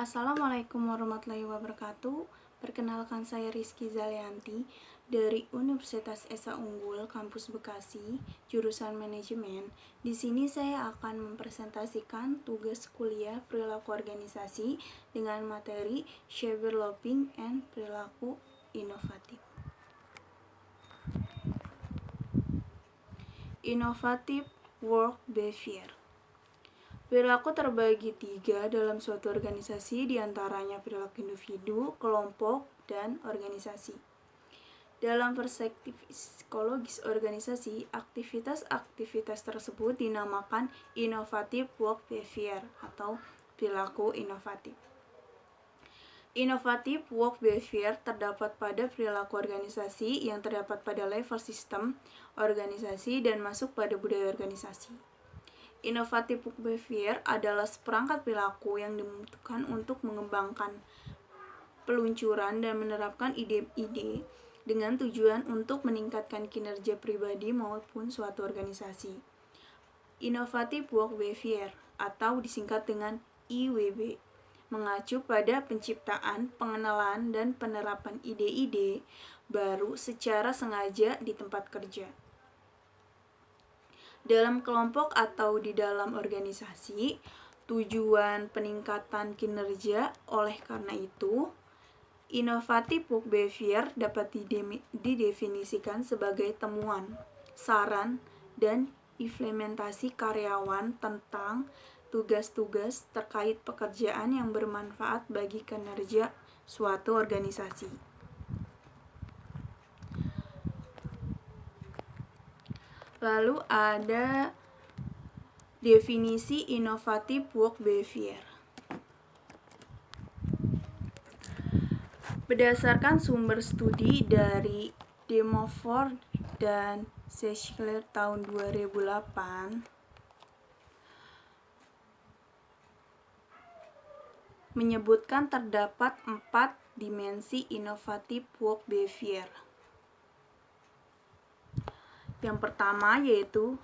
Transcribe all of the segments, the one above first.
Assalamualaikum warahmatullahi wabarakatuh. Perkenalkan, saya Rizky Zalianti dari Universitas Esa Unggul Kampus Bekasi, jurusan Manajemen. Di sini saya akan mempresentasikan tugas kuliah perilaku organisasi dengan materi developing and perilaku inovatif. Innovative work behavior. Perilaku terbagi 3 dalam suatu organisasi, diantaranya perilaku individu, kelompok, dan organisasi. Dalam perspektif psikologis organisasi, aktivitas-aktivitas tersebut dinamakan innovative work behavior atau perilaku inovatif. Innovative work behavior terdapat pada perilaku organisasi yang terdapat pada level sistem organisasi dan masuk pada budaya organisasi. Innovative work behavior adalah seperangkat perilaku yang dibutuhkan untuk mengembangkan peluncuran dan menerapkan ide-ide dengan tujuan untuk meningkatkan kinerja pribadi maupun suatu organisasi. Innovative work behavior atau disingkat dengan IWB mengacu pada penciptaan, pengenalan, dan penerapan ide-ide baru secara sengaja di tempat kerja, dalam kelompok atau di dalam organisasi. Tujuan peningkatan kinerja. Oleh karena itu, innovative work behavior dapat didefinisikan sebagai temuan, saran, dan implementasi karyawan tentang tugas-tugas terkait pekerjaan yang bermanfaat bagi kinerja suatu organisasi. Lalu ada definisi innovative work behavior. Berdasarkan sumber studi dari Demofford dan Sechler tahun 2008, menyebutkan terdapat 4 dimensi innovative work behavior. Yang pertama yaitu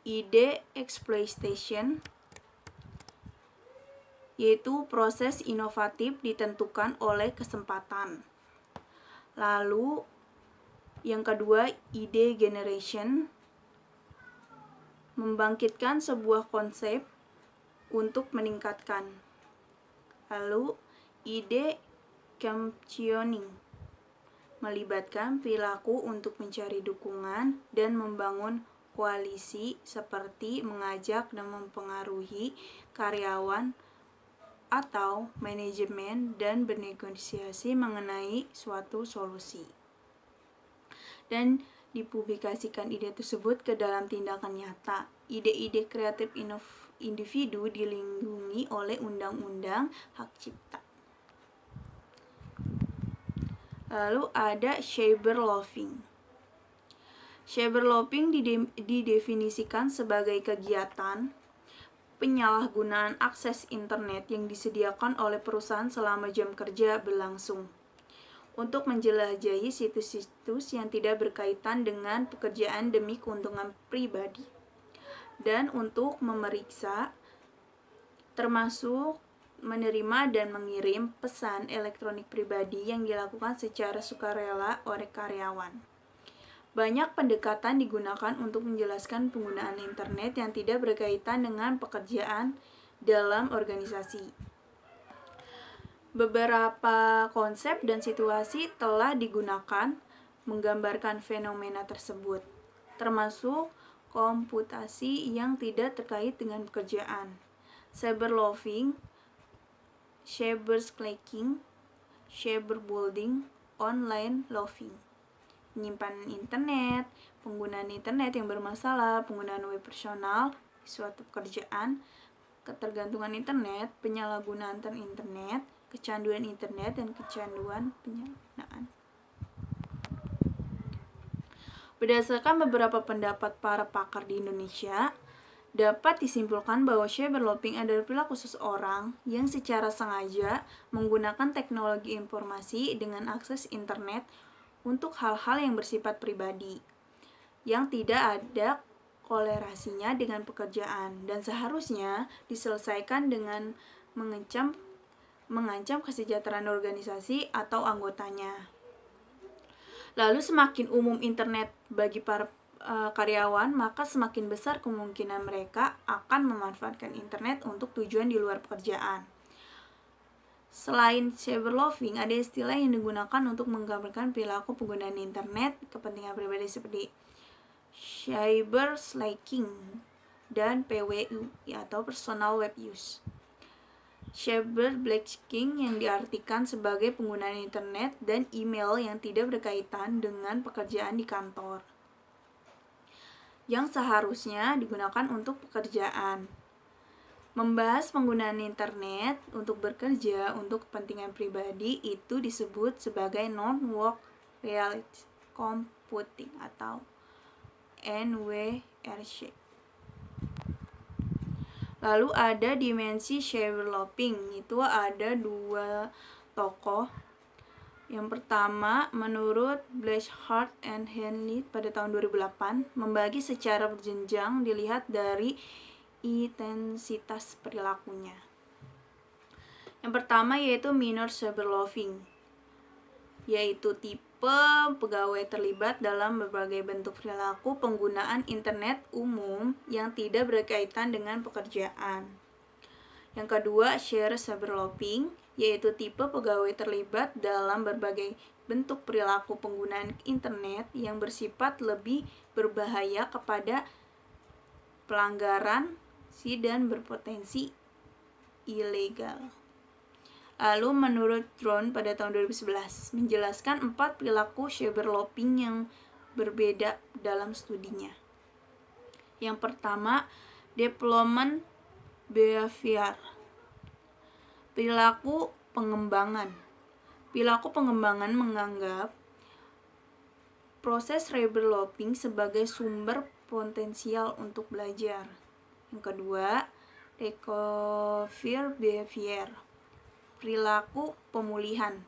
ide exploitation, yaitu proses inovatif ditentukan oleh kesempatan. Lalu yang kedua ide generation, membangkitkan sebuah konsep untuk meningkatkan. Lalu ide championing, melibatkan perilaku untuk mencari dukungan dan membangun koalisi seperti mengajak dan mempengaruhi karyawan atau manajemen dan bernegosiasi mengenai suatu solusi, dan dipublikasikan ide tersebut ke dalam tindakan nyata. Ide-ide kreatif individu dilindungi oleh Undang-Undang Hak Cipta. Lalu ada cyberloafing. Cyberloafing didefinisikan sebagai kegiatan penyalahgunaan akses internet yang disediakan oleh perusahaan selama jam kerja berlangsung untuk menjelajahi situs-situs yang tidak berkaitan dengan pekerjaan demi keuntungan pribadi, dan untuk memeriksa, termasuk menerima dan mengirim pesan elektronik pribadi yang dilakukan secara sukarela oleh karyawan. Banyak pendekatan digunakan untuk menjelaskan penggunaan internet yang tidak berkaitan dengan pekerjaan dalam organisasi. Beberapa konsep dan situasi telah digunakan menggambarkan fenomena tersebut, termasuk komputasi yang tidak terkait dengan pekerjaan, cyberloafing, cyberstalking, cyberbullying, online loafing, penyimpanan internet, penggunaan internet yang bermasalah, penggunaan web personal di suatu pekerjaan, ketergantungan internet, penyalahgunaan internet, kecanduan internet, dan kecanduan penyalahgunaan. Berdasarkan beberapa pendapat para pakar di Indonesia, dapat disimpulkan bahwa cyberloafing adalah perilaku seseorang yang secara sengaja menggunakan teknologi informasi dengan akses internet untuk hal-hal yang bersifat pribadi, yang tidak ada kolerasinya dengan pekerjaan, dan seharusnya diselesaikan dengan mengecam mengancam kesejahteraan organisasi atau anggotanya. Lalu semakin umum internet bagi para karyawan, maka semakin besar kemungkinan mereka akan memanfaatkan internet untuk tujuan di luar pekerjaan. Selain cyberloving, ada istilah yang digunakan untuk menggambarkan perilaku penggunaan internet kepentingan pribadi seperti cyberstalking dan PWU atau personal web use. Cyberbullying yang diartikan sebagai penggunaan internet dan email yang tidak berkaitan dengan pekerjaan di kantor, yang seharusnya digunakan untuk pekerjaan. Membahas penggunaan internet untuk bekerja untuk kepentingan pribadi itu disebut sebagai non-work related computing atau NWRC. Lalu ada dimensi cyberloving, itu ada dua tokoh. Yang pertama, menurut Blanchard and Henley pada tahun 2008, membagi secara berjenjang dilihat dari intensitas perilakunya. Yang pertama yaitu minor cyberloving, yaitu tipe pegawai terlibat dalam berbagai bentuk perilaku penggunaan internet umum yang tidak berkaitan dengan pekerjaan. Yang kedua, share cyberloving, yaitu tipe pegawai terlibat dalam berbagai bentuk perilaku penggunaan internet yang bersifat lebih berbahaya kepada pelanggaran dan berpotensi ilegal. Lalu menurut Drone pada tahun 2011 menjelaskan 4 perilaku cyberloving yang berbeda dalam studinya. Yang pertama, development behavior, perilaku pengembangan. Perilaku pengembangan menganggap proses cyberloving sebagai sumber potensial untuk belajar. Yang kedua, recovery behavior, perilaku pemulihan.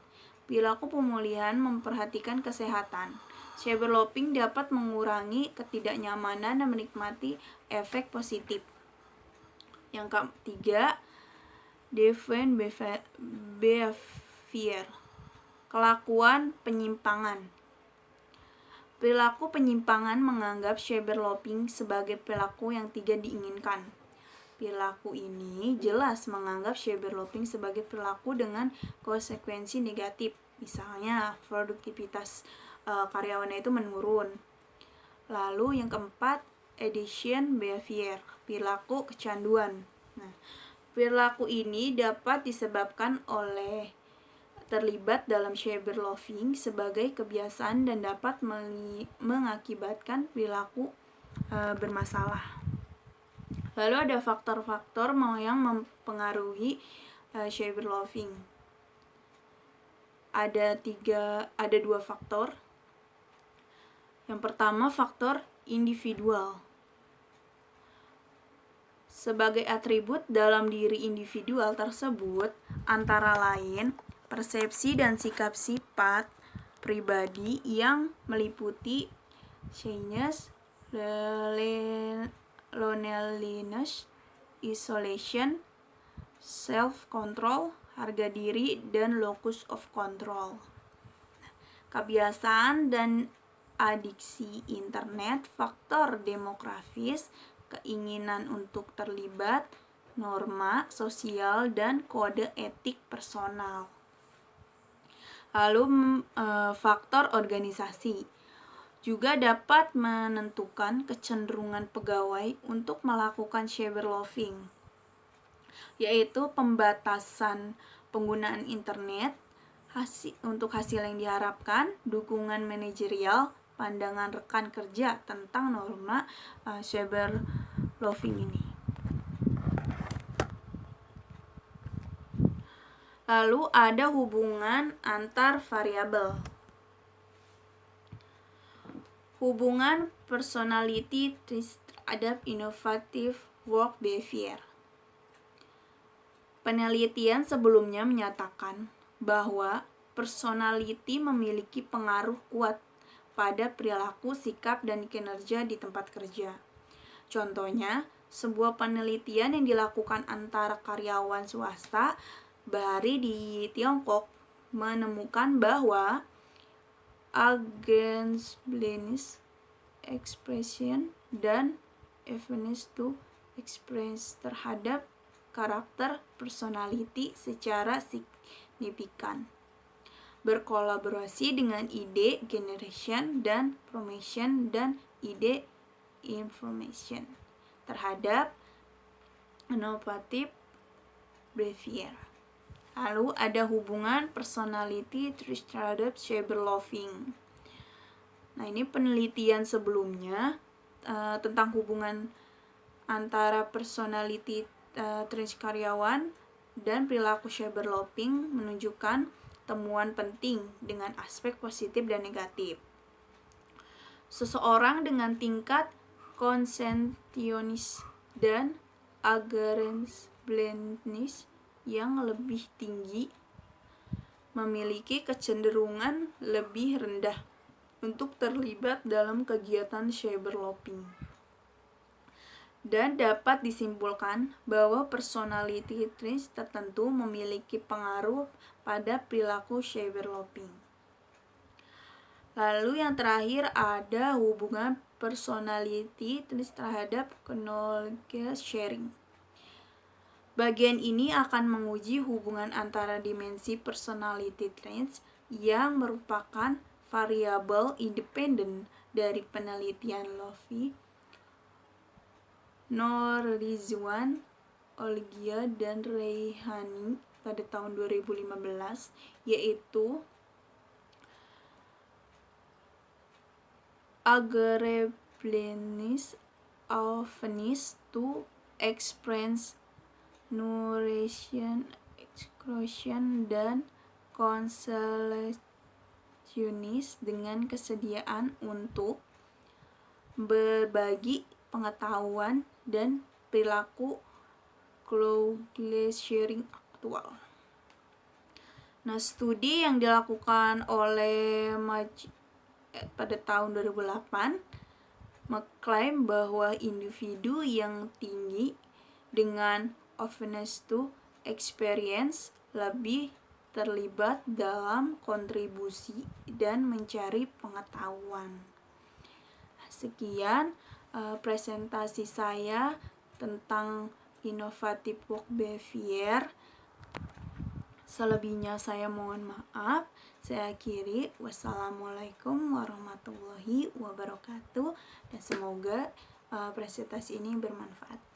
Perilaku pemulihan memperhatikan kesehatan. Cyberloving dapat mengurangi ketidaknyamanan dan menikmati efek positif. Yang ketiga, deviant behavior, kelakuan penyimpangan. Perilaku penyimpangan menganggap cyberloving sebagai perilaku yang tidak diinginkan. Perilaku ini jelas menganggap cyberloving sebagai perilaku dengan konsekuensi negatif. Misalnya, produktivitas karyawannya itu menurun. Lalu yang keempat, addiction behavior, perilaku kecanduan. Nah, perilaku ini dapat disebabkan oleh terlibat dalam cyberloving sebagai kebiasaan dan dapat mengakibatkan perilaku bermasalah. Lalu ada faktor-faktor yang mempengaruhi cyberloving. Ada dua faktor. Yang pertama, faktor individual. Sebagai atribut dalam diri individual tersebut antara lain persepsi dan sikap sifat pribadi yang meliputi shyness, loneliness, isolation, self-control, harga diri, dan locus of control. Kebiasaan dan adiksi internet, faktor demografis, keinginan untuk terlibat, norma sosial, dan kode etik personal. Lalu faktor organisasi juga dapat menentukan kecenderungan pegawai untuk melakukan cyberloving, yaitu pembatasan penggunaan internet untuk hasil yang diharapkan, dukungan manajerial, pandangan rekan kerja tentang norma cyberloving ini. Lalu ada hubungan antar variabel. Hubungan personality terhadap innovative work behavior. Penelitian sebelumnya menyatakan bahwa personality memiliki pengaruh kuat pada perilaku, sikap, dan kinerja di tempat kerja. Contohnya, sebuah penelitian yang dilakukan antara karyawan swasta Bahari di Tiongkok menemukan bahwa against expression dan openness to express terhadap karakter personality secara signifikan, berkolaborasi dengan ide generation dan promotion dan ide information terhadap inovatif behavior. Lalu ada hubungan personality terhadap cyber loving. Nah, ini penelitian sebelumnya tentang hubungan antara personality traits karyawan dan perilaku cyber loving menunjukkan temuan penting dengan aspek positif dan negatif. Seseorang dengan tingkat konsensionis dan agreeableness yang lebih tinggi memiliki kecenderungan lebih rendah untuk terlibat dalam kegiatan cyberloving. Dan dapat disimpulkan bahwa personality traits tertentu memiliki pengaruh pada perilaku cyberloving. Lalu yang terakhir ada hubungan personality traits terhadap knowledge sharing. Bagian ini akan menguji hubungan antara dimensi personality traits yang merupakan variabel independen dari penelitian Lofi, Rizwan, Olgia, dan Reihani pada tahun 2015, yaitu agreeableness, openness to express, narration, exclusion, dan consolationis dengan kesediaan untuk berbagi pengetahuan dan perilaku knowledge sharing aktual. Nah, studi yang dilakukan oleh pada tahun 2008 mengklaim bahwa individu yang tinggi dengan openness to experience lebih terlibat dalam kontribusi dan mencari pengetahuan. Sekian presentasi saya tentang innovative work behavior. Selebihnya saya mohon maaf. Saya akhiri. Wassalamualaikum warahmatullahi wabarakatuh. Dan semoga presentasi ini bermanfaat.